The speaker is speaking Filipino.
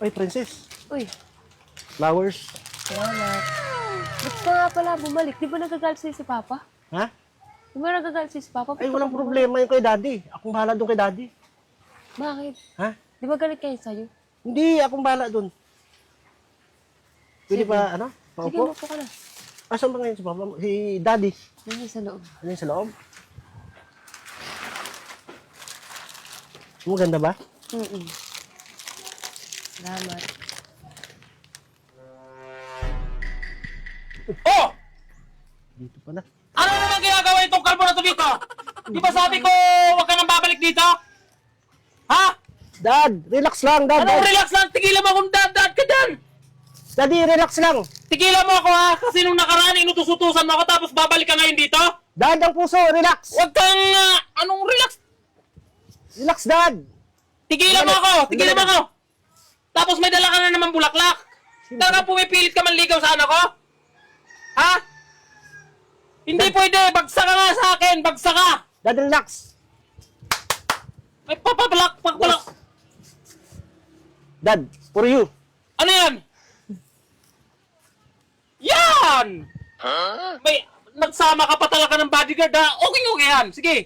Ay, princess. Uy, Flowers. salamat. Ba't ka nga pala bumalik? Di ba nagagalit sa'yo si Papa? Ha? Di ba nagagalit sa'yo si Papa? Ba't Ay, ka walang pa problema yung kay daddy. Akong bahala doon kay daddy. bumalik? Bakit? Ha? Di ba galit kayo sa'yo? Hindi, akong bahala doon. Pwede Sige. pa, ano? Sige, Paupo? mapo ka na. Asan ba ngayon si Papa? Si daddy. Nandiyan sa loob. Ano yung sa loob? Maganda ba? Mm-mm. Salamat. Oh! Dito pa na. Ano naman ginagawa itong kalbo na to dito? Di ba sabi ko huwag ka nang babalik dito? Ha? Dad, relax lang, Dad. Anong Dad. relax lang? Tigilan mo akong dad ka dyan! Daddy, relax lang. Tigilan mo ako ha! Kasi nung nakaraan inutus-utusan mo ako tapos babalik ka ngayon dito? Dad, ang puso, relax. Huwag kang... anong relax? Relax, Dad. Tigilan mo ako! Tigilan mo ako! Tapos may dala ka na naman bulaklak! Talagang pumipilit ka manligaw sa anak ko? Ha? Hindi pwede! Bagsak ka nga sa akin! Bagsak ka! Dad, relax. May pagbalak! Dad, for you. Ano yan? Yan! May nagsama ka pa talaga ng bodyguard ha? Okay yan! Sige!